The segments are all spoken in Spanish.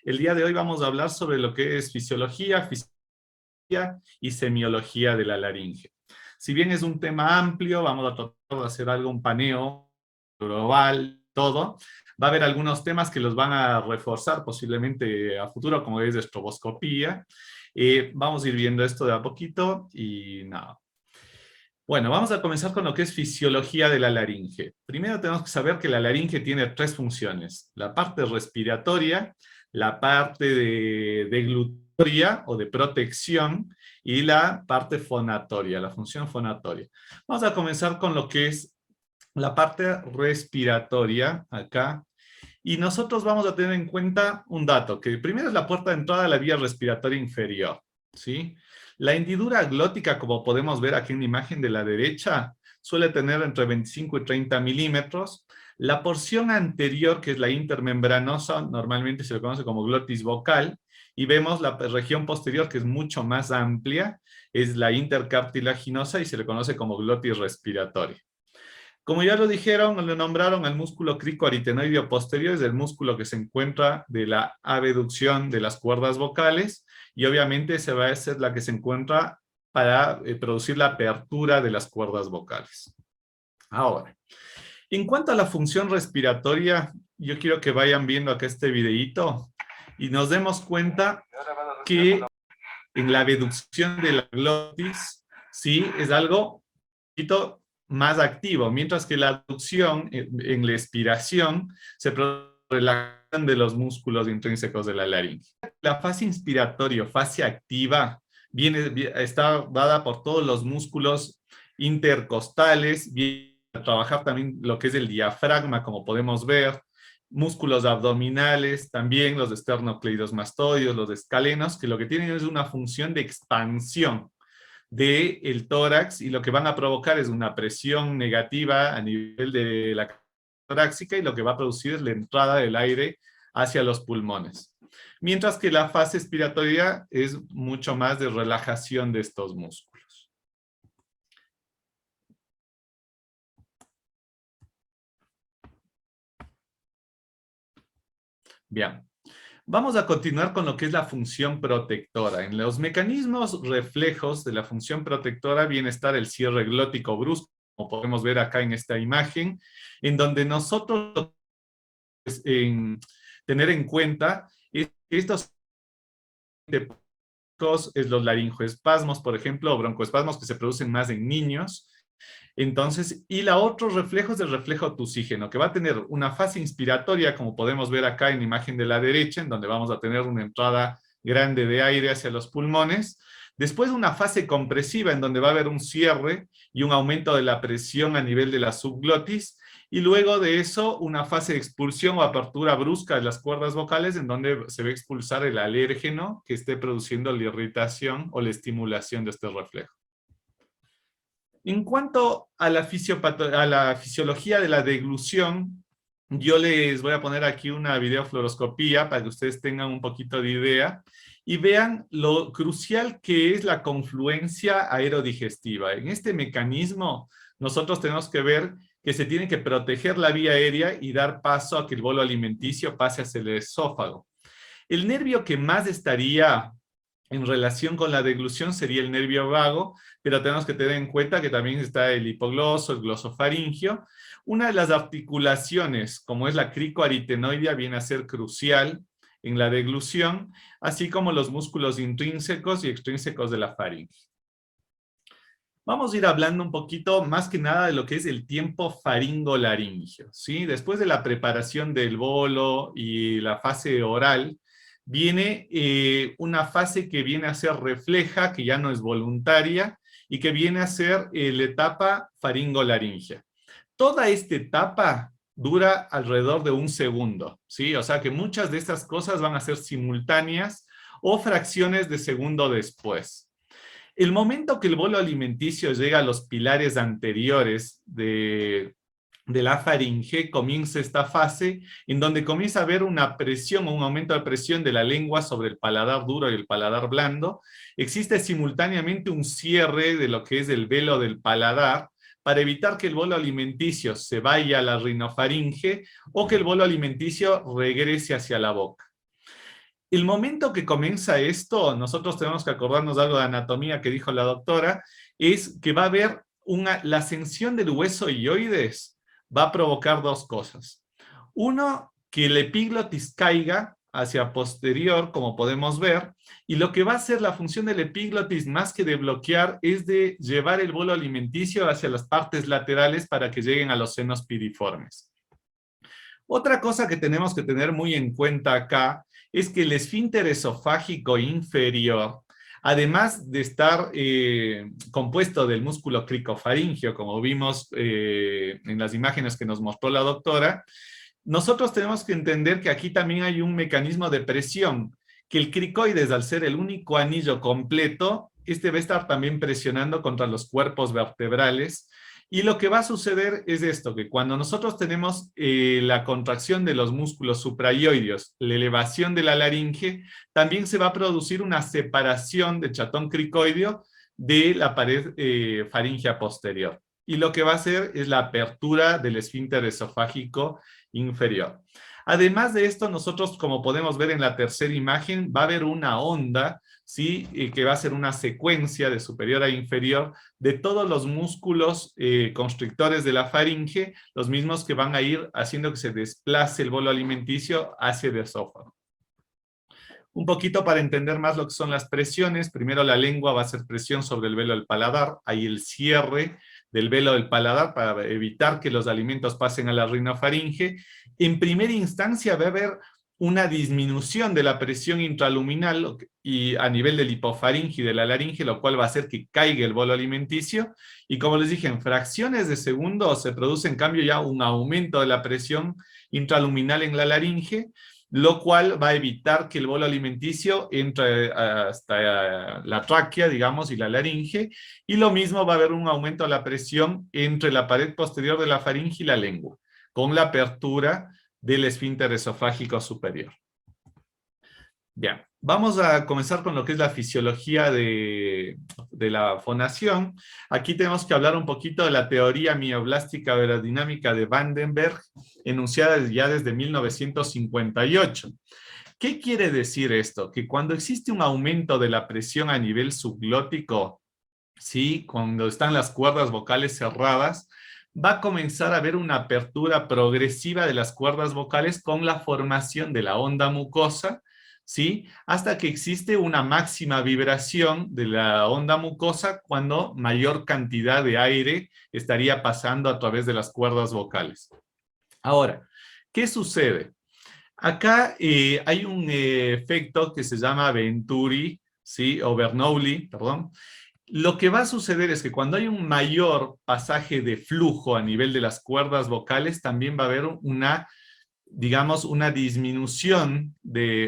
El día de hoy vamos a hablar sobre lo que es fisiología y semiología de la laringe. Si bien es un tema amplio, vamos a tratar de hacer un paneo global, todo. Va a haber algunos temas que los van a reforzar posiblemente a futuro, como es estroboscopía. Vamos a ir viendo esto de a poquito y nada. Bueno, vamos a comenzar con lo que es fisiología de la laringe. Primero tenemos que saber que la laringe tiene tres funciones: la parte respiratoria, la parte de deglutoria o de protección y la parte fonatoria, la función fonatoria. Vamos a comenzar con lo que es la parte respiratoria acá. Y nosotros vamos a tener en cuenta un dato, que primero es la puerta de entrada a la vía respiratoria inferior, ¿sí? La hendidura glótica, como podemos ver aquí en la imagen de la derecha, suele tener entre 25 y 30 milímetros. La porción anterior, que es la intermembranosa, normalmente se le conoce como glotis vocal, y vemos la región posterior, que es mucho más amplia, es la intercartilaginosa y se le conoce como glotis respiratoria. Como ya lo dijeron, le nombraron al músculo cricoaritenoideo posterior, es el músculo que se encuentra de la abducción de las cuerdas vocales, y obviamente se va a ser la que se encuentra para producir la apertura de las cuerdas vocales. Ahora, en cuanto a la función respiratoria, yo quiero que vayan viendo acá este videíto y nos demos cuenta que en la abducción de la glotis, sí, es algo un poquito más activo, mientras que la abducción en la expiración se produce relajación de los músculos intrínsecos de la laringe. La fase inspiratoria, fase activa, está dada por todos los músculos intercostales, viene a trabajar también lo que es el diafragma, como podemos ver, músculos abdominales, también los esternocleidomastoideos, los escalenos, que lo que tienen es una función de expansión del tórax, y lo que van a provocar es una presión negativa a nivel de la torácica, y lo que va a producir es la entrada del aire hacia los pulmones. Mientras que la fase expiratoria es mucho más de relajación de estos músculos. Bien. Vamos a continuar con lo que es la función protectora. En los mecanismos reflejos de la función protectora viene a estar el cierre glótico brusco, como podemos ver acá en esta imagen, en donde nosotros tener en cuenta es que estos es los laringoespasmos, por ejemplo, o broncoespasmos que se producen más en niños. Entonces, y la otro reflejo es el reflejo tusígeno, que va a tener una fase inspiratoria, como podemos ver acá en la imagen de la derecha, en donde vamos a tener una entrada grande de aire hacia los pulmones. Después una fase compresiva, en donde va a haber un cierre y un aumento de la presión a nivel de la subglotis. Y luego de eso, una fase de expulsión o apertura brusca de las cuerdas vocales, en donde se va a expulsar el alérgeno que esté produciendo la irritación o la estimulación de este reflejo. En cuanto a la fisiología de la deglución, yo les voy a poner aquí una videofluoroscopía para que ustedes tengan un poquito de idea y vean lo crucial que es la confluencia aerodigestiva. En este mecanismo, nosotros tenemos que ver que se tiene que proteger la vía aérea y dar paso a que el bolo alimenticio pase hacia el esófago. El nervio que más estaría en relación con la deglución sería el nervio vago, pero tenemos que tener en cuenta que también está el hipogloso, el glosofaringio. Una de las articulaciones, como es la cricoaritenoidea, viene a ser crucial en la deglución, así como los músculos intrínsecos y extrínsecos de la faringe. Vamos a ir hablando un poquito más que nada de lo que es el tiempo faringolaringio, ¿sí? Después de la preparación del bolo y la fase oral, viene una fase que viene a ser refleja, que ya no es voluntaria, y que viene a ser la etapa faringolaringea. Toda esta etapa dura alrededor de 1 segundo, ¿sí? O sea que muchas de estas cosas van a ser simultáneas o fracciones de segundo después. El momento que el bolo alimenticio llega a los pilares anteriores de la faringe, comienza esta fase en donde comienza a haber una presión o un aumento de presión de la lengua sobre el paladar duro y el paladar blando. Existe simultáneamente un cierre de lo que es el velo del paladar para evitar que el bolo alimenticio se vaya a la rinofaringe o que el bolo alimenticio regrese hacia la boca. El momento que comienza esto, nosotros tenemos que acordarnos de algo de anatomía que dijo la doctora, es que va a haber la ascensión del hueso hioides, va a provocar dos cosas. Uno, que el epiglotis caiga hacia posterior, como podemos ver, y lo que va a hacer la función del epiglotis, más que de bloquear, es de llevar el bolo alimenticio hacia las partes laterales para que lleguen a los senos piriformes. Otra cosa que tenemos que tener muy en cuenta acá es que el esfínter esofágico inferior, además de estar compuesto del músculo cricofaringio, como vimos en las imágenes que nos mostró la doctora, nosotros tenemos que entender que aquí también hay un mecanismo de presión, que el cricoides, al ser el único anillo completo, este va a estar también presionando contra los cuerpos vertebrales. Y lo que va a suceder es esto, que cuando nosotros tenemos la contracción de los músculos suprayoideos, la elevación de la laringe, también se va a producir una separación del chatón cricoideo de la pared faríngea posterior. Y lo que va a hacer es la apertura del esfínter esofágico inferior. Además de esto, nosotros, como podemos ver en la tercera imagen, va a haber una onda, ¿sí? Que va a ser una secuencia de superior a inferior de todos los músculos constrictores de la faringe, los mismos que van a ir haciendo que se desplace el bolo alimenticio hacia el esófago. Un poquito para entender más lo que son las presiones, primero la lengua va a hacer presión sobre el velo del paladar, hay el cierre del velo del paladar para evitar que los alimentos pasen a la rinofaringe. En primera instancia va a haber una disminución de la presión intraluminal y a nivel del hipofaringe y de la laringe, lo cual va a hacer que caiga el bolo alimenticio. Y como les dije, en fracciones de segundo se produce en cambio ya un aumento de la presión intraluminal en la laringe, lo cual va a evitar que el bolo alimenticio entre hasta la tráquea, digamos, y la laringe, y lo mismo va a haber un aumento de la presión entre la pared posterior de la faringe y la lengua, con la apertura del esfínter esofágico superior. Bien, vamos a comenzar con lo que es la fisiología de la fonación. Aquí tenemos que hablar un poquito de la teoría mioblástica aerodinámica de Vandenberg, enunciada ya desde 1958. ¿Qué quiere decir esto? Que cuando existe un aumento de la presión a nivel subglótico, ¿sí? Cuando están las cuerdas vocales cerradas, va a comenzar a haber una apertura progresiva de las cuerdas vocales con la formación de la onda mucosa, ¿sí? Hasta que existe una máxima vibración de la onda mucosa cuando mayor cantidad de aire estaría pasando a través de las cuerdas vocales. Ahora, ¿qué sucede? Acá hay un efecto que se llama Venturi, ¿sí? O Bernoulli, perdón. Lo que va a suceder es que cuando hay un mayor pasaje de flujo a nivel de las cuerdas vocales, también va a haber una, digamos, una disminución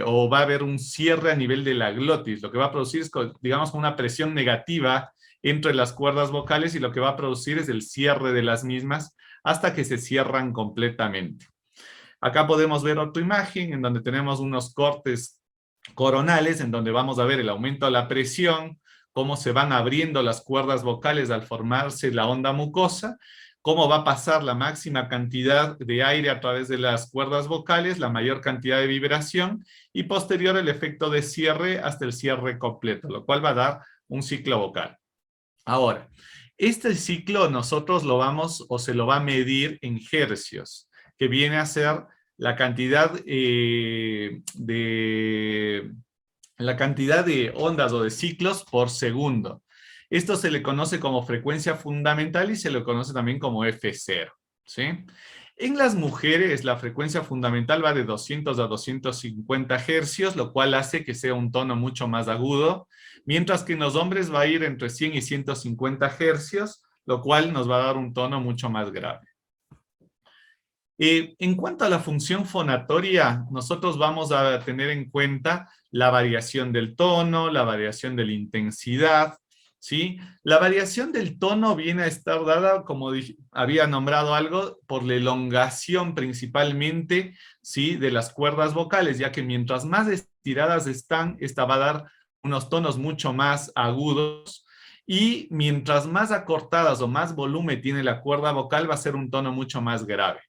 o va a haber un cierre a nivel de la glotis. Lo que va a producir es, digamos, una presión negativa entre las cuerdas vocales y lo que va a producir es el cierre de las mismas hasta que se cierran completamente. Acá podemos ver otra imagen en donde tenemos unos cortes coronales en donde vamos a ver el aumento de la presión, cómo se van abriendo las cuerdas vocales al formarse la onda mucosa, cómo va a pasar la máxima cantidad de aire a través de las cuerdas vocales, la mayor cantidad de vibración, y posterior el efecto de cierre hasta el cierre completo, lo cual va a dar un ciclo vocal. Ahora, este ciclo nosotros lo vamos o se lo va a medir en hercios, que viene a ser la cantidad de ondas o de ciclos por segundo. Esto se le conoce como frecuencia fundamental y se le conoce también como F0, ¿sí? En las mujeres la frecuencia fundamental va de 200 a 250 hercios, lo cual hace que sea un tono mucho más agudo, mientras que en los hombres va a ir entre 100 y 150 hercios, lo cual nos va a dar un tono mucho más grave. En cuanto a la función fonatoria, nosotros vamos a tener en cuenta la variación del tono, la variación de la intensidad, ¿sí? La variación del tono viene a estar dada, como había nombrado algo, por la elongación principalmente, ¿sí? De las cuerdas vocales, ya que mientras más estiradas están, esta va a dar unos tonos mucho más agudos, y mientras más acortadas o más volumen tiene la cuerda vocal, va a ser un tono mucho más grave.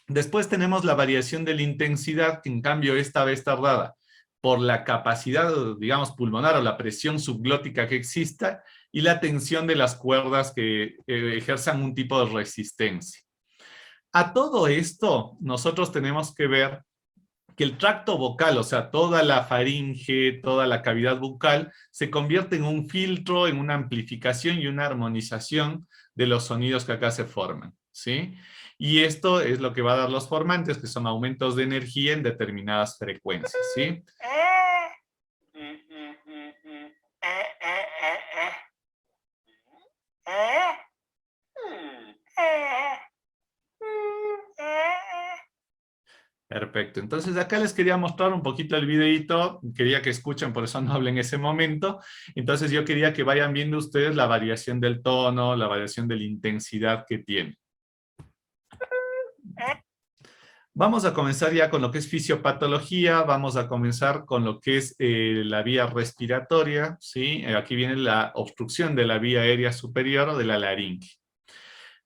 Después tenemos la variación de la intensidad, que en cambio esta va a estar dada por la capacidad, digamos, pulmonar o la presión subglótica que exista y la tensión de las cuerdas que ejerzan un tipo de resistencia. A todo esto, nosotros tenemos que ver que el tracto vocal, o sea, toda la faringe, toda la cavidad bucal, se convierte en un filtro, en una amplificación y una armonización de los sonidos que acá se forman, ¿sí? Y esto es lo que va a dar los formantes, que son aumentos de energía en determinadas frecuencias, ¿sí? Perfecto, entonces acá les quería mostrar un poquito el videito, quería que escuchen, por eso no hablé en ese momento, entonces yo quería que vayan viendo ustedes la variación del tono, la variación de la intensidad que tiene. Vamos a comenzar ya con lo que es fisiopatología, vamos a comenzar con lo que es la vía respiratoria, ¿sí? Aquí viene la obstrucción de la vía aérea superior o de la laringe.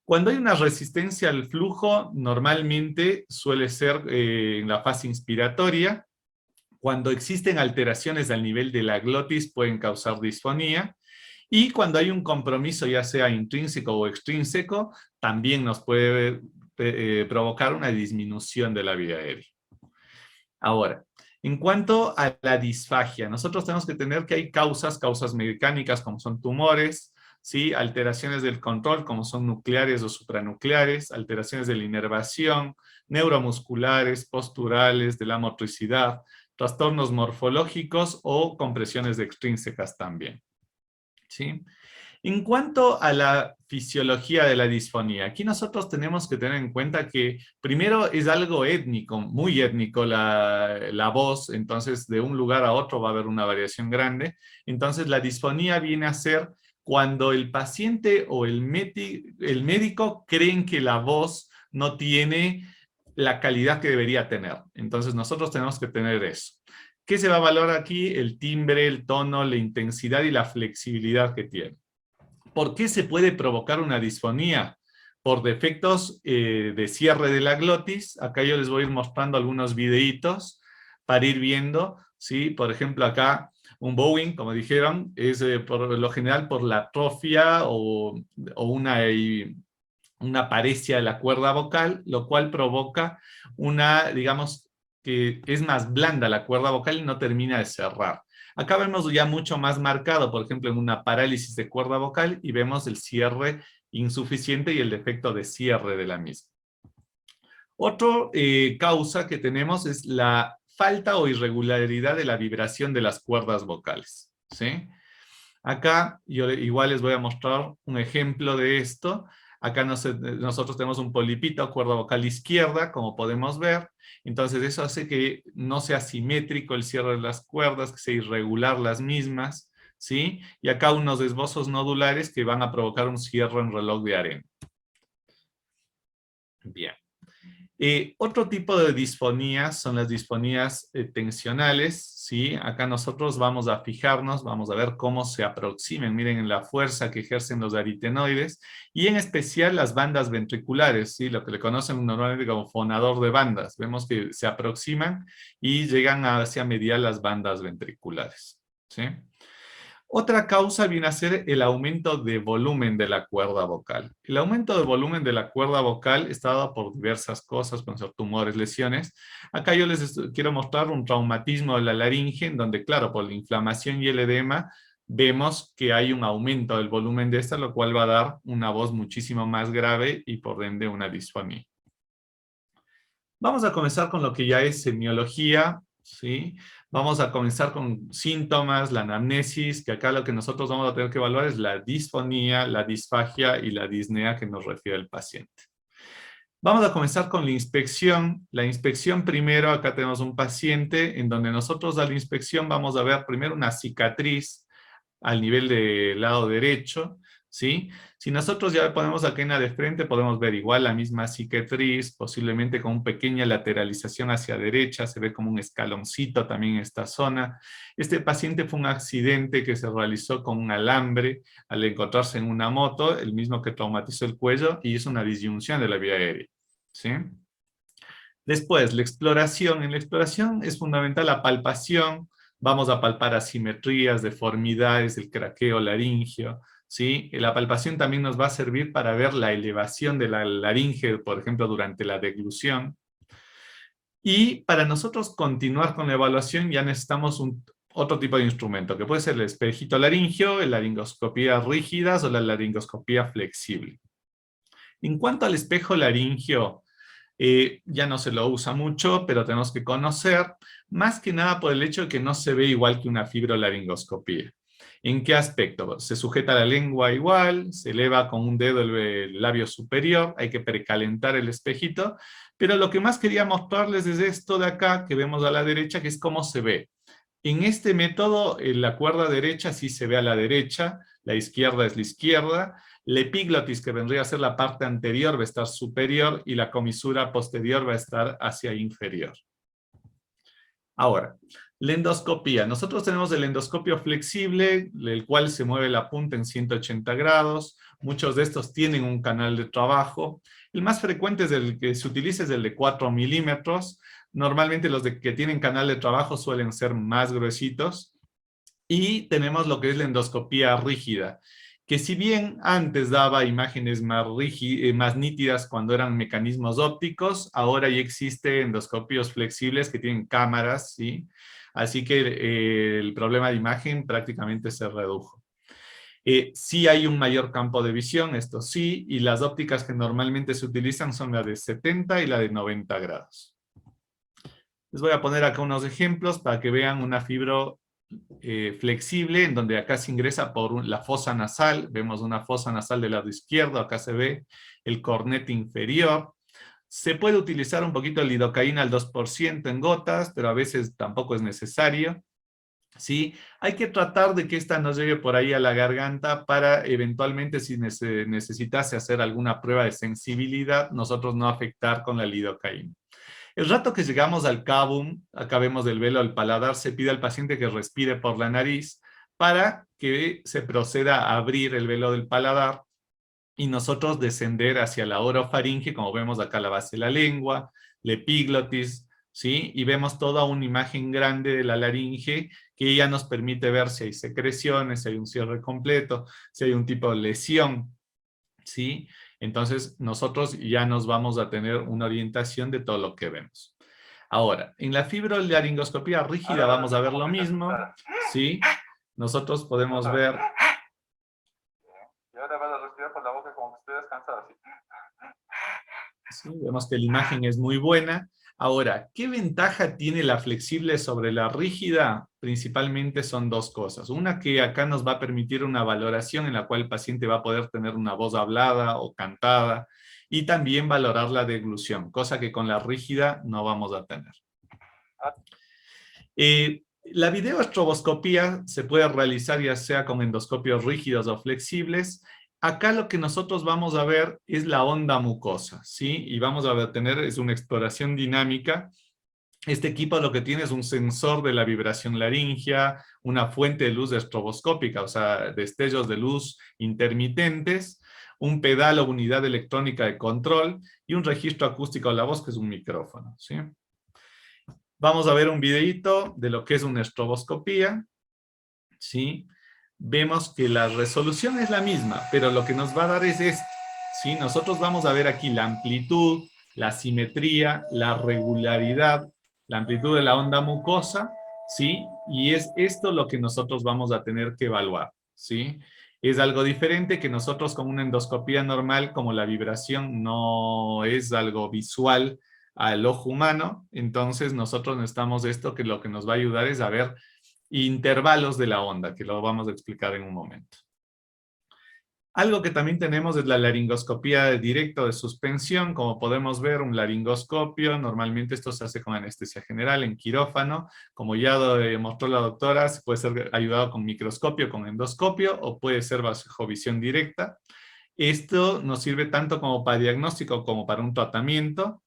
Cuando hay una resistencia al flujo, normalmente suele ser en la fase inspiratoria. Cuando existen alteraciones al nivel de la glotis pueden causar disfonía. Y cuando hay un compromiso, ya sea intrínseco o extrínseco, también nos puede provocar una disminución de la vía aérea. Ahora, en cuanto a la disfagia, nosotros tenemos que tener que hay causas mecánicas como son tumores, ¿sí? Alteraciones del control como son nucleares o supranucleares, alteraciones de la inervación, neuromusculares, posturales, de la motricidad, trastornos morfológicos o compresiones extrínsecas también, ¿sí? En cuanto a la fisiología de la disfonía, aquí nosotros tenemos que tener en cuenta que primero es algo étnico, muy étnico la voz, entonces de un lugar a otro va a haber una variación grande. Entonces la disfonía viene a ser cuando el paciente o el médico creen que la voz no tiene la calidad que debería tener. Entonces nosotros tenemos que tener eso. ¿Qué se va a valorar aquí? El timbre, el tono, la intensidad y la flexibilidad que tiene. ¿Por qué se puede provocar una disfonía? Por defectos de cierre de la glotis. Acá yo les voy a ir mostrando algunos videitos para ir viendo, ¿sí? Por ejemplo, acá un bowing, como dijeron, es por lo general por la atrofia o una paresia de la cuerda vocal, lo cual provoca una, digamos, que es más blanda la cuerda vocal y no termina de cerrar. Acá vemos ya mucho más marcado, por ejemplo, en una parálisis de cuerda vocal y vemos el cierre insuficiente y el defecto de cierre de la misma. Otra causa que tenemos es la falta o irregularidad de la vibración de las cuerdas vocales, ¿sí? Acá yo igual les voy a mostrar un ejemplo de esto. Acá nosotros tenemos un polipito, cuerda vocal izquierda, como podemos ver. Entonces eso hace que no sea simétrico el cierre de las cuerdas, que sea irregular las mismas, ¿sí? Y acá unos esbozos nodulares que van a provocar un cierre en reloj de arena. Bien. Otro tipo de disfonías son las disfonías tensionales, ¿sí? Acá nosotros vamos a fijarnos, vamos a ver cómo se aproximan, miren en la fuerza que ejercen los aritenoides, y en especial las bandas ventriculares, ¿sí? Lo que le conocen normalmente como fonador de bandas. Vemos que se aproximan y llegan hacia mediar las bandas ventriculares, ¿sí? Otra causa viene a ser el aumento de volumen de la cuerda vocal. El aumento de volumen de la cuerda vocal está dado por diversas cosas, pueden ser tumores, lesiones. Acá yo les quiero mostrar un traumatismo de la laringe, en donde, claro, por la inflamación y el edema, vemos que hay un aumento del volumen de esta, lo cual va a dar una voz muchísimo más grave y por ende una disfonía. Vamos a comenzar con lo que ya es semiología, ¿sí? Vamos a comenzar con síntomas, la anamnesis, que acá lo que nosotros vamos a tener que evaluar es la disfonía, la disfagia y la disnea que nos refiere el paciente. Vamos a comenzar con la inspección. La inspección primero, acá tenemos un paciente en donde nosotros a la inspección vamos a ver primero una cicatriz al nivel del lado derecho, ¿sí? Si nosotros ya ponemos aquí en la de frente, podemos ver igual la misma cicatriz, posiblemente con una pequeña lateralización hacia derecha, se ve como un escaloncito también en esta zona. Este paciente fue un accidente que se realizó con un alambre al encontrarse en una moto, el mismo que traumatizó el cuello, y es una disyunción de la vía aérea, ¿sí? Después, la exploración. En la exploración es fundamental la palpación. Vamos a palpar asimetrías, deformidades, el craqueo laringio, ¿sí? La palpación también nos va a servir para ver la elevación de la laringe, por ejemplo, durante la deglución. Y para nosotros continuar con la evaluación ya necesitamos otro tipo de instrumento, que puede ser el espejito laringio, la laringoscopía rígidas o la laringoscopía flexible. En cuanto al espejo laringio, ya no se lo usa mucho, pero tenemos que conocer, más que nada por el hecho de que no se ve igual que una fibrolaringoscopía. ¿En qué aspecto? Se sujeta la lengua igual, se eleva con un dedo el labio superior, hay que precalentar el espejito, pero lo que más quería mostrarles es esto de acá, que vemos a la derecha, que es cómo se ve. En este método, la cuerda derecha sí se ve a la derecha, la izquierda es la izquierda, la epiglotis, que vendría a ser la parte anterior, va a estar superior y la comisura posterior va a estar hacia inferior. Ahora, la endoscopía. Nosotros tenemos el endoscopio flexible, el cual se mueve la punta en 180 grados. Muchos de estos tienen un canal de trabajo. El más frecuente es el que se utiliza, es el de 4 milímetros. Normalmente los que tienen canal de trabajo suelen ser más gruesitos. Y tenemos lo que es la endoscopía rígida, que si bien antes daba imágenes más nítidas cuando eran mecanismos ópticos, ahora ya existen endoscopios flexibles que tienen cámaras, ¿sí? Así que el problema de imagen prácticamente se redujo. Sí hay un mayor campo de visión, esto sí, y las ópticas que normalmente se utilizan son la de 70 y la de 90 grados. Les voy a poner acá unos ejemplos para que vean una fibro flexible, en donde acá se ingresa por la fosa nasal. Vemos una fosa nasal del lado izquierdo, acá se ve el cornete inferior. Se puede utilizar un poquito de lidocaína al 2% en gotas, pero a veces tampoco es necesario. ¿Sí? Hay que tratar de que esta no llegue por ahí a la garganta para eventualmente, si necesitase hacer alguna prueba de sensibilidad, nosotros no afectar con la lidocaína. El rato que llegamos al cabum, acá vemos del velo al paladar, se pide al paciente que respire por la nariz para que se proceda a abrir el velo del paladar y nosotros descender hacia la orofaringe, como vemos acá la base de la lengua, la epiglotis, ¿sí? Y vemos toda una imagen grande de la laringe que ya nos permite ver si hay secreciones, si hay un cierre completo, si hay un tipo de lesión, ¿sí? Entonces nosotros ya nos vamos a tener una orientación de todo lo que vemos. Ahora, en la fibrolaringoscopía rígida vamos a ver lo mismo, ¿sí? Nosotros podemos ver... Y ahora van a respirar por la boca como que estoy descansado, ¿sí? Sí, vemos que la imagen es muy buena. Ahora, ¿qué ventaja tiene la flexible sobre la rígida? Principalmente son dos cosas. Una, que acá nos va a permitir una valoración en la cual el paciente va a poder tener una voz hablada o cantada, y también valorar la deglución, cosa que con la rígida no vamos a tener. La videoestroboscopía se puede realizar ya sea con endoscopios rígidos o flexibles. Acá lo que nosotros vamos a ver es la onda mucosa, ¿sí? Y vamos a tener, es una exploración dinámica. Este equipo lo que tiene es un sensor de la vibración laringea, una fuente de luz estroboscópica, o sea, destellos de luz intermitentes, un pedal o unidad electrónica de control y un registro acústico de la voz, que es un micrófono, ¿sí? Vamos a ver un videito de lo que es una estroboscopía, ¿sí? Vemos que la resolución es la misma, pero lo que nos va a dar es esto, ¿sí? Nosotros vamos a ver aquí la amplitud, la simetría, la regularidad, la amplitud de la onda mucosa, ¿sí? Y es esto lo que nosotros vamos a tener que evaluar, ¿sí? Es algo diferente que nosotros con una endoscopía normal, como la vibración no es algo visual al ojo humano, entonces nosotros necesitamos esto, que lo que nos va a ayudar es a ver intervalos de la onda, que lo vamos a explicar en un momento. Algo que también tenemos es la laringoscopía directa de suspensión. Como podemos ver, un laringoscopio, normalmente esto se hace con anestesia general en quirófano. Como ya mostró la doctora, se puede ser ayudado con microscopio, con endoscopio, o puede ser bajo visión directa. Esto nos sirve tanto como para diagnóstico como para un tratamiento.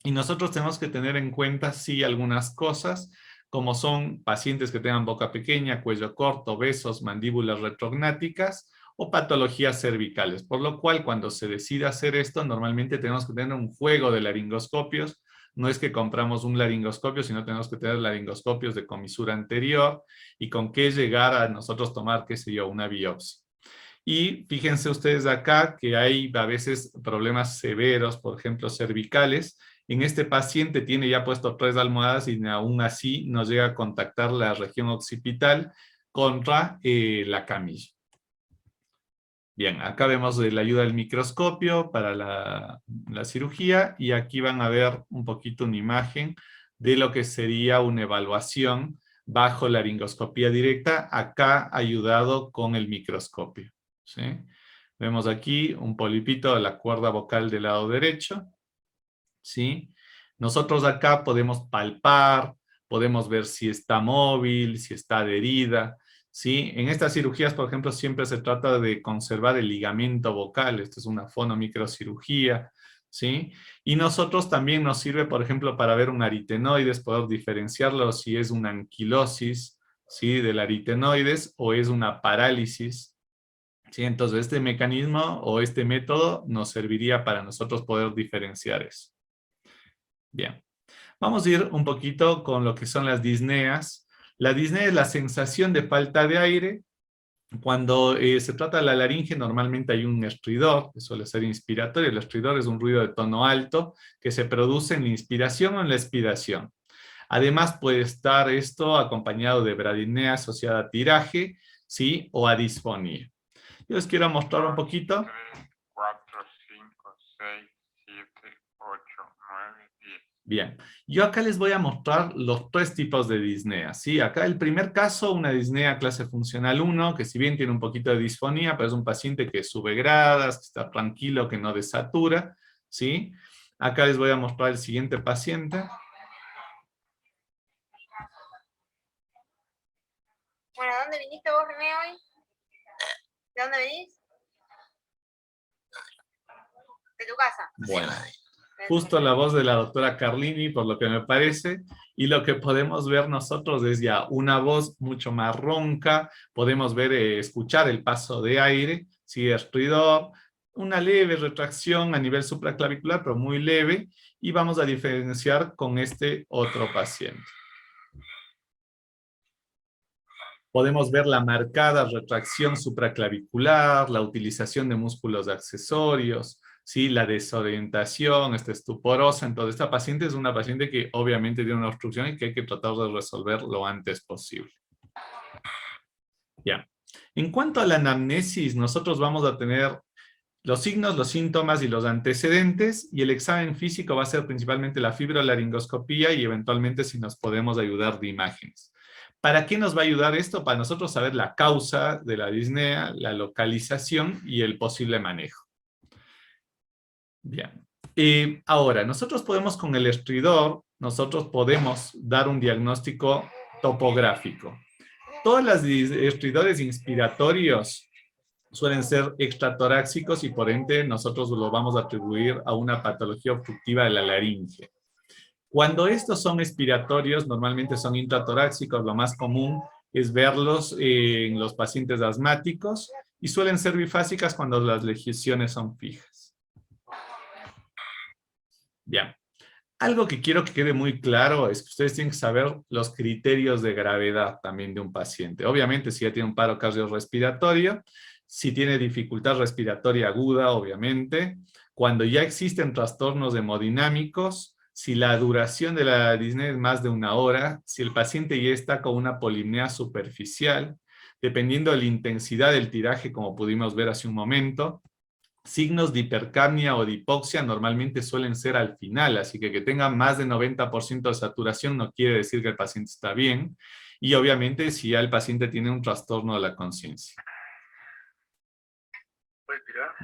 Y nosotros tenemos que tener en cuenta, sí, algunas cosas, como son pacientes que tengan boca pequeña, cuello corto, obesos, mandíbulas retrognáticas o patologías cervicales. Por lo cual, cuando se decide hacer esto, normalmente tenemos que tener un juego de laringoscopios no es que compramos un laringoscopio, sino tenemos que tener laringoscopios de comisura anterior y con qué llegar a nosotros tomar, qué sé yo, una biopsia. Y fíjense ustedes acá que hay a veces problemas severos, por ejemplo, cervicales. En este paciente tiene ya puesto 3 almohadas y aún así nos llega a contactar la región occipital contra la camilla. Bien, acá vemos la ayuda del microscopio para la cirugía y aquí van a ver un poquito una imagen de lo que sería una evaluación bajo laringoscopía directa, acá ayudado con el microscopio. ¿Sí? Vemos aquí un polipito de la cuerda vocal del lado derecho. ¿Sí? Nosotros acá podemos palpar, podemos ver si está móvil, si está adherida. ¿Sí? En estas cirugías, por ejemplo, siempre se trata de conservar el ligamento vocal. Esto es una fonomicrocirugía. ¿Sí? Y nosotros también nos sirve, por ejemplo, para ver un aritenoides, poder diferenciarlo si es una anquilosis, ¿sí? Del aritenoides o es una parálisis. ¿Sí? Entonces, este mecanismo o este método nos serviría para nosotros poder diferenciar eso. Bien, vamos a ir un poquito con lo que son las disneas. La disnea es la sensación de falta de aire. Cuando se trata de la laringe, normalmente hay un estridor, que suele ser inspiratorio. El estridor es un ruido de tono alto que se produce en la inspiración o en la expiración. Además, puede estar esto acompañado de bradisnea asociada a tiraje, ¿sí? O a disfonía. Yo les quiero mostrar un poquito. 3, 4, 5, 6, 7, 8, 9, 10. Bien, yo acá les voy a mostrar los 3 tipos de disnea, ¿sí? Acá el primer caso, una disnea clase funcional 1, que si bien tiene un poquito de disfonía, pero es un paciente que sube gradas, que está tranquilo, que no desatura, ¿sí? Acá les voy a mostrar el siguiente paciente. Bueno, ¿dónde viniste vos, René, hoy? ¿De dónde venís? De tu casa. Bueno, justo la voz de la doctora Carlini, por lo que me parece, y lo que podemos ver nosotros es ya una voz mucho más ronca, podemos ver, escuchar el paso de aire, sí, estridor, una leve retracción a nivel supraclavicular, pero muy leve, y vamos a diferenciar con este otro paciente. Podemos ver la marcada retracción supraclavicular, la utilización de músculos accesorios, ¿sí? La desorientación, está estuporosa. Entonces, esta paciente es una paciente que obviamente tiene una obstrucción y que hay que tratar de resolver lo antes posible. Ya. En cuanto a la anamnesis, nosotros vamos a tener los signos, los síntomas y los antecedentes, y el examen físico va a ser principalmente la fibrolaringoscopía y eventualmente si nos podemos ayudar de imágenes. ¿Para qué nos va a ayudar esto? Para nosotros saber la causa de la disnea, la localización y el posible manejo. Bien. Ahora, nosotros podemos con el estridor, nosotros podemos dar un diagnóstico topográfico. Todos los estridores inspiratorios suelen ser extratoráxicos y por ende nosotros lo vamos a atribuir a una patología obstructiva de la laringe. Cuando estos son expiratorios, normalmente son intratoráxicos, lo más común es verlos en los pacientes asmáticos y suelen ser bifásicas cuando las lesiones son fijas. Bien. Algo que quiero que quede muy claro es que ustedes tienen que saber los criterios de gravedad también de un paciente. Obviamente, si ya tiene un paro cardiorrespiratorio, si tiene dificultad respiratoria aguda, obviamente, cuando ya existen trastornos hemodinámicos, si la duración de la disnea es más de 1 hora, si el paciente ya está con una polimnea superficial, dependiendo de la intensidad del tiraje, como pudimos ver hace un momento, signos de hipercapnia o de hipoxia normalmente suelen ser al final, así que tenga más de 90% de saturación no quiere decir que el paciente está bien, y obviamente si ya el paciente tiene un trastorno de la conciencia.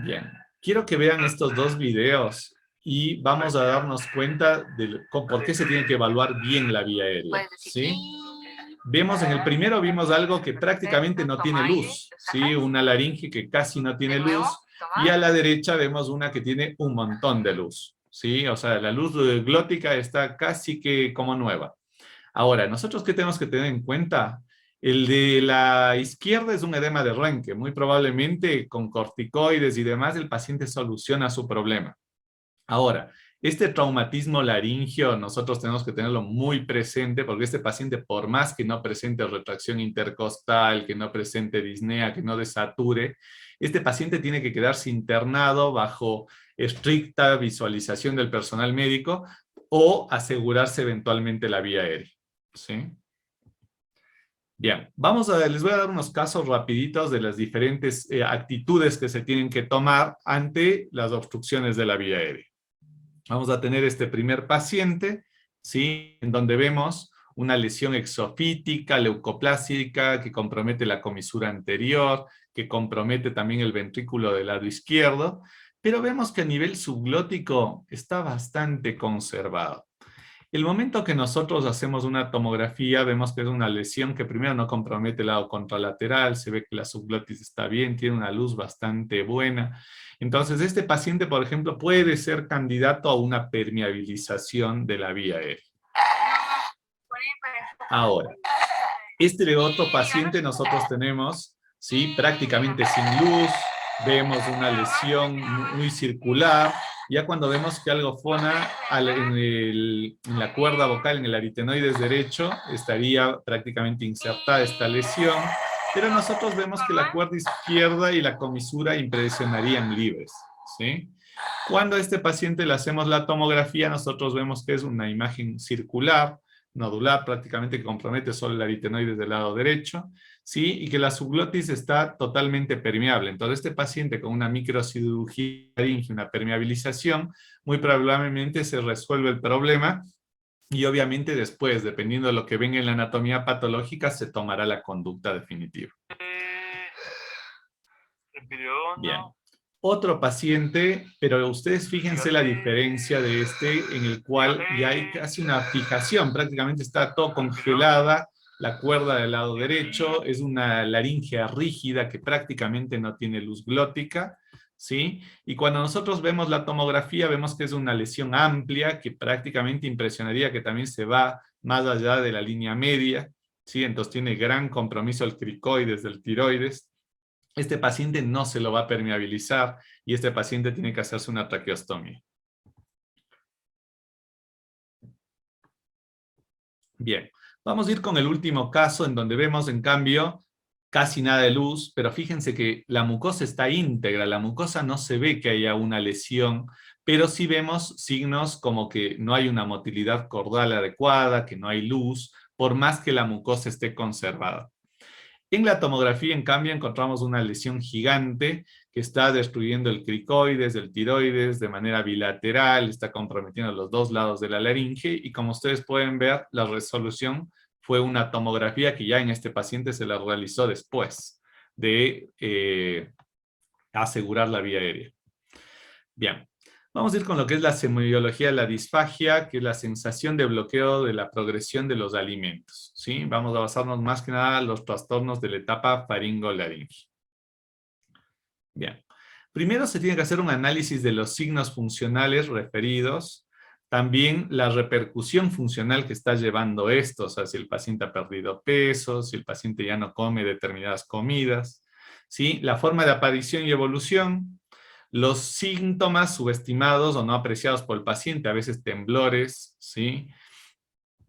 Bien, quiero que vean estos 2 videos y vamos a darnos cuenta de por qué se tiene que evaluar bien la vía aérea, ¿sí? Vemos en el primero, vimos algo que prácticamente no tiene luz, ¿sí? Una laringe que casi no tiene luz, y a la derecha vemos una que tiene un montón de luz, ¿sí? O sea, la luz glótica está casi que como nueva. Ahora, ¿nosotros qué tenemos que tener en cuenta? El de la izquierda es un edema de Renke. Muy probablemente con corticoides y demás el paciente soluciona su problema. Ahora, Este traumatismo laringio nosotros tenemos que tenerlo muy presente porque este paciente, por más que no presente retracción intercostal, que no presente disnea, que no desature, este paciente tiene que quedarse internado bajo estricta visualización del personal médico o asegurarse eventualmente la vía aérea. ¿Sí? Bien, les voy a dar unos casos rapiditos de las diferentes actitudes que se tienen que tomar ante las obstrucciones de la vía aérea. Vamos a tener este primer paciente, ¿sí? En donde vemos una lesión exofítica, leucoplástica, que compromete la comisura anterior, que compromete también el ventrículo del lado izquierdo, pero vemos que a nivel subglótico está bastante conservado. El momento que nosotros hacemos una tomografía, vemos que es una lesión que primero no compromete el lado contralateral, se ve que la subglotis está bien, tiene una luz bastante buena. Entonces, este paciente, por ejemplo, puede ser candidato a una permeabilización de la vía aérea. Ahora, este otro paciente nosotros tenemos, ¿sí? Prácticamente sin luz, vemos una lesión muy circular. Ya cuando vemos que algo fona en la cuerda vocal, en el aritenoides derecho, estaría prácticamente insertada esta lesión, pero nosotros vemos que la cuerda izquierda y la comisura impresionarían libres, ¿sí? Cuando a este paciente le hacemos la tomografía, nosotros vemos que es una imagen circular, nodular, prácticamente que compromete solo el aritenoides del lado derecho, ¿sí? Y que la subglotis está totalmente permeable. Entonces, este paciente con una microcirugía laringe, una permeabilización, muy probablemente se resuelve el problema y obviamente después, dependiendo de lo que venga en la anatomía patológica, se tomará la conducta definitiva. Bien. Otro paciente, pero ustedes fíjense la diferencia de este, en el cual ya hay casi una fijación, prácticamente está todo congelada, la cuerda del lado derecho, es una laringe rígida que prácticamente no tiene luz glótica, ¿sí? Y cuando nosotros vemos la tomografía, vemos que es una lesión amplia que prácticamente impresionaría que también se va más allá de la línea media, ¿sí? Entonces tiene gran compromiso el cricoides del tiroides. Este paciente no se lo va a permeabilizar y este paciente tiene que hacerse una traqueostomía. Bien, vamos a ir con el último caso en donde vemos en cambio casi nada de luz, pero fíjense que la mucosa está íntegra, la mucosa no se ve que haya una lesión, pero sí vemos signos como que no hay una motilidad cordal adecuada, que no hay luz, por más que la mucosa esté conservada. En la tomografía, en cambio, encontramos una lesión gigante que está destruyendo el cricoides, el tiroides de manera bilateral, está comprometiendo los dos lados de la laringe y como ustedes pueden ver, la resolución fue una tomografía que ya en este paciente se la realizó después de asegurar la vía aérea. Bien. Vamos a ir con lo que es la semibiología de la disfagia, que es la sensación de bloqueo de la progresión de los alimentos, ¿sí? Vamos a basarnos más que nada en los trastornos de la etapa faringolaringe. Bien. Primero se tiene que hacer un análisis de los signos funcionales referidos, también la repercusión funcional que está llevando esto, o sea, si el paciente ha perdido peso, si el paciente ya no come determinadas comidas, ¿sí? La forma de aparición y evolución, los síntomas subestimados o no apreciados por el paciente, a veces temblores, ¿sí?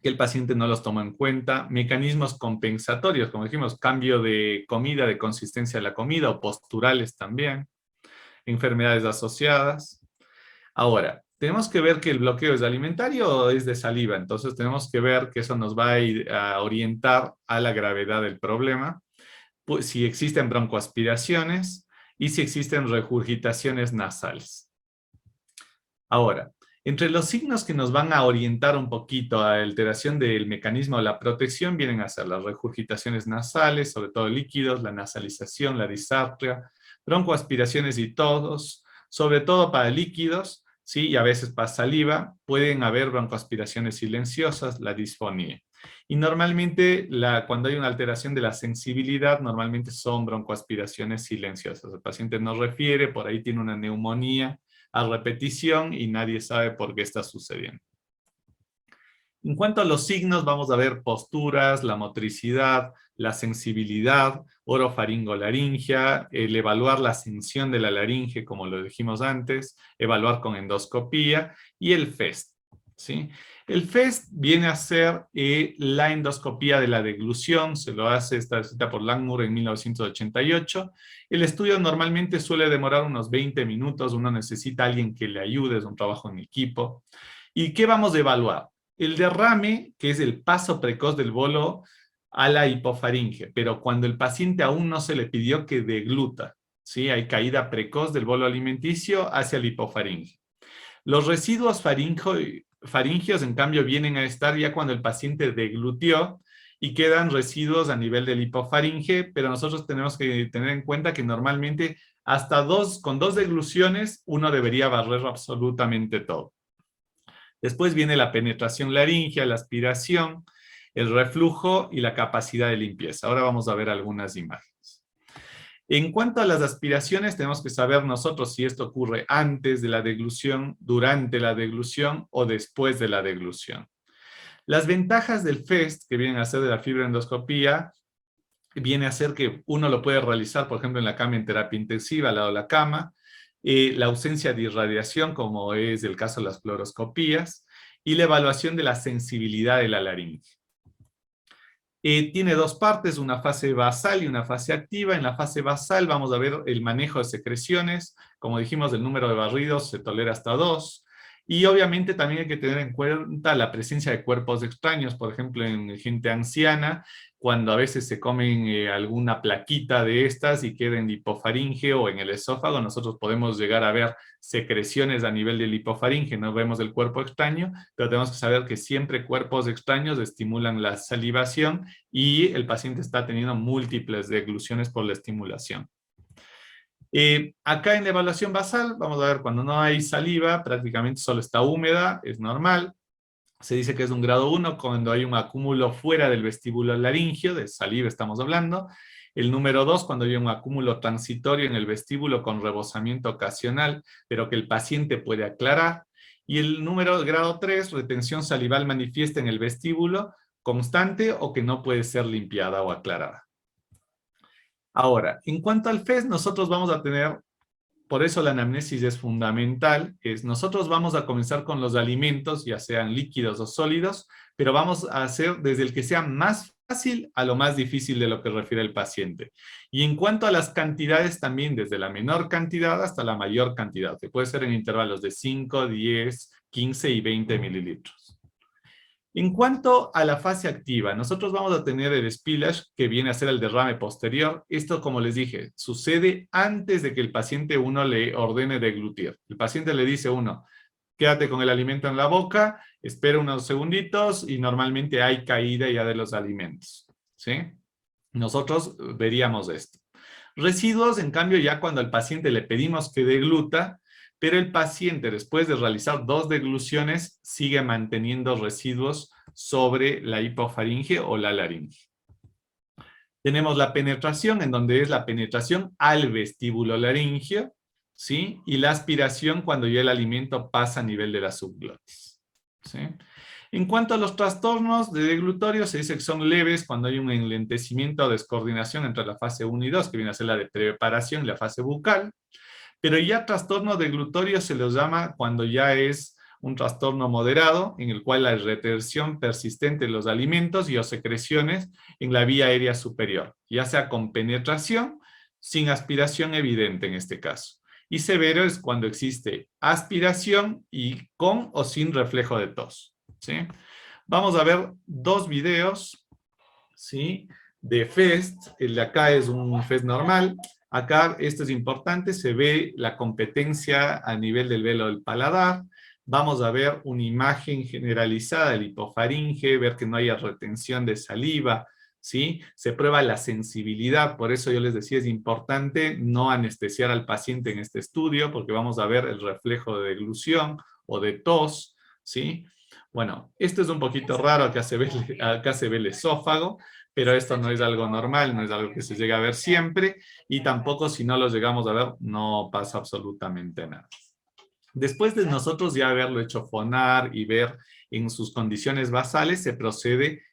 Que el paciente no los toma en cuenta, mecanismos compensatorios, como dijimos, cambio de comida, de consistencia de la comida, o posturales también, enfermedades asociadas. Ahora, tenemos que ver que el bloqueo es alimentario o es de saliva, entonces tenemos que ver que eso nos va a orientar a la gravedad del problema, pues, si existen broncoaspiraciones, y si existen regurgitaciones nasales. Ahora, entre los signos que nos van a orientar un poquito a alteración del mecanismo de la protección vienen a ser las regurgitaciones nasales, sobre todo líquidos, la nasalización, la disartria, broncoaspiraciones y todos, sobre todo para líquidos, ¿sí? Y a veces para saliva, pueden haber broncoaspiraciones silenciosas, la disfonía. Y normalmente, cuando hay una alteración de la sensibilidad, normalmente son broncoaspiraciones silenciosas. El paciente nos refiere, por ahí tiene una neumonía a repetición y nadie sabe por qué está sucediendo. En cuanto a los signos, vamos a ver posturas, la motricidad, la sensibilidad, orofaringolaringia, el evaluar la ascensión de la laringe, como lo dijimos antes, evaluar con endoscopía, y el FEST, ¿sí? El FEST viene a ser la endoscopía de la deglución, se lo hace establecida por Langmuir en 1988. El estudio normalmente suele demorar unos 20 minutos, uno necesita a alguien que le ayude, es un trabajo en equipo. ¿Y qué vamos a evaluar? El derrame, que es el paso precoz del bolo a la hipofaringe, pero cuando el paciente aún no se le pidió que degluta, ¿sí? Hay caída precoz del bolo alimenticio hacia la hipofaringe. Los residuos faringios, en cambio, vienen a estar ya cuando el paciente deglutió y quedan residuos a nivel del hipofaringe, pero nosotros tenemos que tener en cuenta que normalmente con dos degluciones uno debería barrer absolutamente todo. Después viene la penetración laringea, la aspiración, el reflujo y la capacidad de limpieza. Ahora vamos a ver algunas imágenes. En cuanto a las aspiraciones, tenemos que saber nosotros si esto ocurre antes de la deglución, durante la deglución o después de la deglución. Las ventajas del FEST, que vienen a ser de la fibroendoscopía, viene a ser que uno lo puede realizar, por ejemplo, en la cama en terapia intensiva, al lado de la cama, la ausencia de irradiación, como es el caso de las fluoroscopías, y la evaluación de la sensibilidad de la laringe. Tiene dos partes, una fase basal y una fase activa. En la fase basal vamos a ver el manejo de secreciones. Como dijimos, el número de barridos se tolera hasta 2. Y obviamente también hay que tener en cuenta la presencia de cuerpos extraños, por ejemplo, en gente anciana, cuando a veces se comen alguna plaquita de estas y queda en hipofaringe o en el esófago, nosotros podemos llegar a ver secreciones a nivel del hipofaringe, no vemos el cuerpo extraño, pero tenemos que saber que siempre cuerpos extraños estimulan la salivación y el paciente está teniendo múltiples degluciones por la estimulación. Acá en la evaluación basal, vamos a ver cuando no hay saliva, prácticamente solo está húmeda, es normal. Se dice que es un grado 1 cuando hay un acúmulo fuera del vestíbulo laringio, de saliva estamos hablando. El número 2 cuando hay un acúmulo transitorio en el vestíbulo con rebosamiento ocasional, pero que el paciente puede aclarar. Y el grado 3, retención salival manifiesta en el vestíbulo, constante o que no puede ser limpiada o aclarada. Ahora, en cuanto al FES, nosotros vamos a tener, por eso la anamnesis es fundamental, nosotros vamos a comenzar con los alimentos, ya sean líquidos o sólidos, pero vamos a hacer desde el que sea más fácil a lo más difícil de lo que refiere el paciente. Y en cuanto a las cantidades, también desde la menor cantidad hasta la mayor cantidad, que puede ser en intervalos de 5, 10, 15 y 20 mililitros. En cuanto a la fase activa, nosotros vamos a tener el spillage, que viene a ser el derrame posterior. Esto, como les dije, sucede antes de que el paciente uno le ordene deglutir. El paciente le dice a uno, quédate con el alimento en la boca, espera unos segunditos y normalmente hay caída ya de los alimentos, ¿sí? Nosotros veríamos esto. Residuos, en cambio, ya cuando al paciente le pedimos que degluta, pero el paciente, después de realizar 2 degluciones, sigue manteniendo residuos sobre la hipofaringe o la laringe. Tenemos la penetración, en donde es la penetración al vestíbulo laringio, ¿sí? Y la aspiración cuando ya el alimento pasa a nivel de la subglotis, ¿sí? En cuanto a los trastornos de deglutorio, se dice que son leves cuando hay un enlentecimiento o descoordinación entre la fase 1 y 2, que viene a ser la de preparación y la fase bucal. Pero ya trastorno deglutorio se los llama cuando ya es un trastorno moderado, en el cual la retención persistente de los alimentos y o secreciones en la vía aérea superior, ya sea con penetración, sin aspiración evidente en este caso. Y severo es cuando existe aspiración y con o sin reflejo de tos, ¿sí? Vamos a ver 2 videos, ¿sí? De FEST. El de acá es un FEST normal. Acá, esto es importante, se ve la competencia a nivel del velo del paladar. Vamos a ver una imagen generalizada del hipofaringe, ver que no haya retención de saliva, ¿sí? Se prueba la sensibilidad, por eso yo les decía, es importante no anestesiar al paciente en este estudio, porque vamos a ver el reflejo de deglución o de tos, ¿sí? Bueno, esto es un poquito raro, acá se ve el esófago, pero esto no es algo normal, no es algo que se llega a ver siempre, y tampoco si no lo llegamos a ver, no pasa absolutamente nada. Después de nosotros ya haberlo hecho fonar y ver en sus condiciones basales, se procede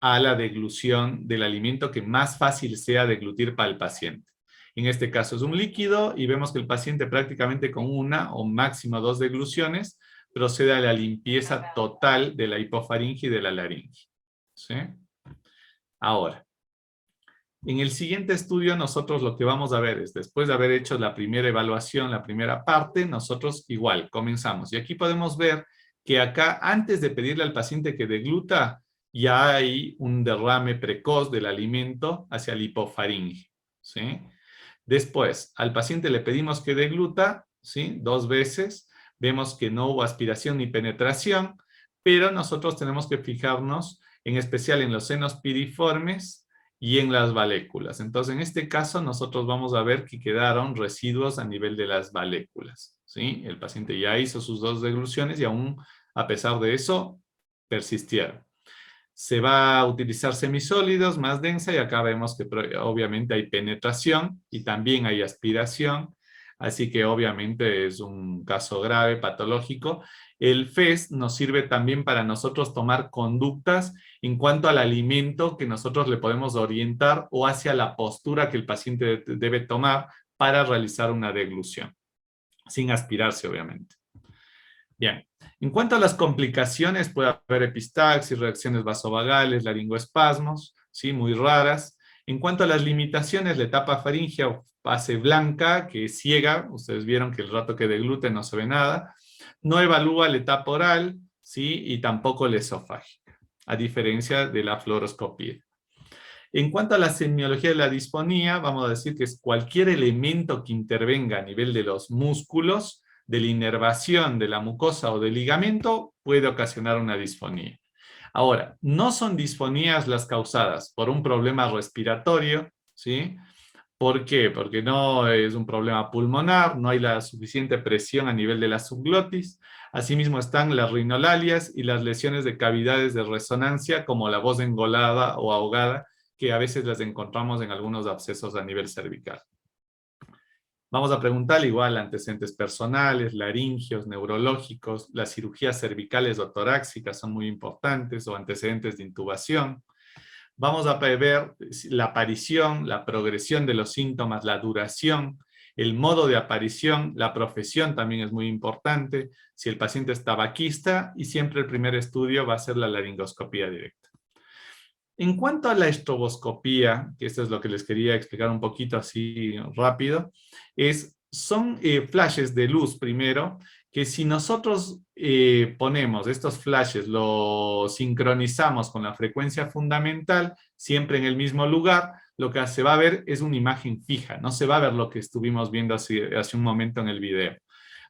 a la deglución del alimento que más fácil sea deglutir para el paciente. En este caso es un líquido y vemos que el paciente prácticamente con una o máximo 2 degluciones procede a la limpieza total de la hipofaringe y de la laringe. ¿Sí? Ahora, en el siguiente estudio nosotros lo que vamos a ver es, después de haber hecho la primera evaluación, la primera parte, nosotros igual comenzamos. Y aquí podemos ver que acá, antes de pedirle al paciente que degluta, ya hay un derrame precoz del alimento hacia la hipofaringe. ¿Sí? Después, al paciente le pedimos que degluta, ¿sí? 2 veces. Vemos que no hubo aspiración ni penetración, pero nosotros tenemos que fijarnos en especial en los senos piriformes y en las valéculas. Entonces, en este caso, nosotros vamos a ver que quedaron residuos a nivel de las valéculas, ¿sí? El paciente ya hizo sus 2 degluciones y aún, a pesar de eso, persistieron. Se va a utilizar semisólidos más densa y acá vemos que obviamente hay penetración y también hay aspiración, así que obviamente es un caso grave, patológico. El FES nos sirve también para nosotros tomar conductas en cuanto al alimento que nosotros le podemos orientar o hacia la postura que el paciente debe tomar para realizar una deglución, sin aspirarse obviamente. Bien, en cuanto a las complicaciones, puede haber epistaxis, reacciones vasovagales, laringoespasmos, ¿sí? Muy raras. En cuanto a las limitaciones, la etapa faríngea o fase blanca, que es ciega, ustedes vieron que el rato que degluten no se ve nada, no evalúa la etapa oral, ¿sí? Y tampoco la esofágica, a diferencia de la fluoroscopía. En cuanto a la semiología de la disfonía, vamos a decir que es cualquier elemento que intervenga a nivel de los músculos, de la inervación de la mucosa o del ligamento, puede ocasionar una disfonía. Ahora, no son disfonías las causadas por un problema respiratorio, ¿sí? ¿Por qué? Porque no es un problema pulmonar, no hay la suficiente presión a nivel de la subglotis. Asimismo están las rinolalias y las lesiones de cavidades de resonancia, como la voz engolada o ahogada, que a veces las encontramos en algunos abscesos a nivel cervical. Vamos a preguntar igual antecedentes personales, laringios, neurológicos, las cirugías cervicales o torácicas son muy importantes, o antecedentes de intubación. Vamos a ver la aparición, la progresión de los síntomas, la duración, el modo de aparición, la profesión también es muy importante, si el paciente es tabaquista, y siempre el primer estudio va a ser la laringoscopía directa. En cuanto a la estroboscopía, que esto es lo que les quería explicar un poquito así rápido, son flashes de luz primero, que si nosotros ponemos estos flashes, los sincronizamos con la frecuencia fundamental, siempre en el mismo lugar, lo que se va a ver es una imagen fija, no se va a ver lo que estuvimos viendo hace un momento en el video.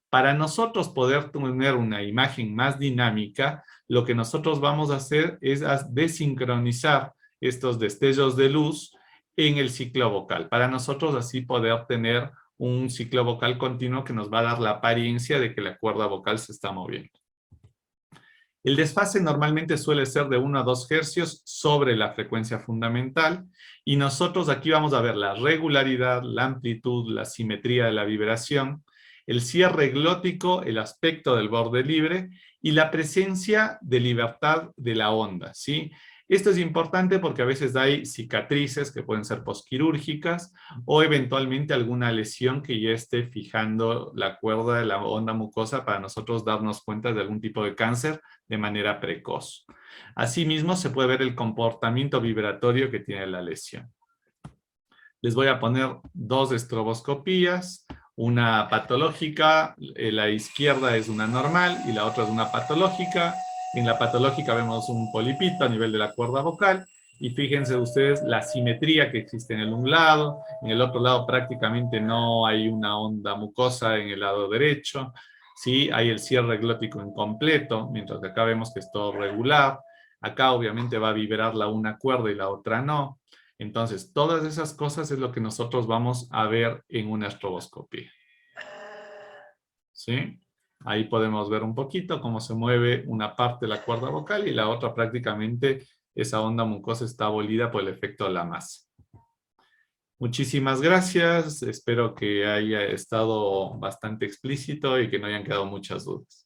Para nosotros poder tener una imagen más dinámica, lo que nosotros vamos a hacer es desincronizar estos destellos de luz en el ciclo vocal, para nosotros así poder tener un ciclo vocal continuo que nos va a dar la apariencia de que la cuerda vocal se está moviendo. El desfase normalmente suele ser de 1 a 2 hercios sobre la frecuencia fundamental, y nosotros aquí vamos a ver la regularidad, la amplitud, la simetría de la vibración, el cierre glótico, el aspecto del borde libre y la presencia de libertad de la onda, ¿sí? Esto es importante porque a veces hay cicatrices que pueden ser posquirúrgicas o eventualmente alguna lesión que ya esté fijando la cuerda de la onda mucosa para nosotros darnos cuenta de algún tipo de cáncer de manera precoz. Asimismo, se puede ver el comportamiento vibratorio que tiene la lesión. Les voy a poner 2 estroboscopías, una patológica, la izquierda es una normal y la otra es una patológica. En la patológica vemos un polipito a nivel de la cuerda vocal, y fíjense ustedes la simetría que existe en un lado, en el otro lado prácticamente no hay una onda mucosa en el lado derecho, ¿sí? Hay el cierre glótico incompleto, mientras que acá vemos que es todo regular. Acá obviamente va a vibrar la una cuerda y la otra no. Entonces, todas esas cosas es lo que nosotros vamos a ver en una estroboscopía. ¿Sí? Ahí podemos ver un poquito cómo se mueve una parte de la cuerda vocal y la otra prácticamente esa onda mucosa está abolida por el efecto de la masa. Muchísimas gracias. Espero que haya estado bastante explícito y que no hayan quedado muchas dudas.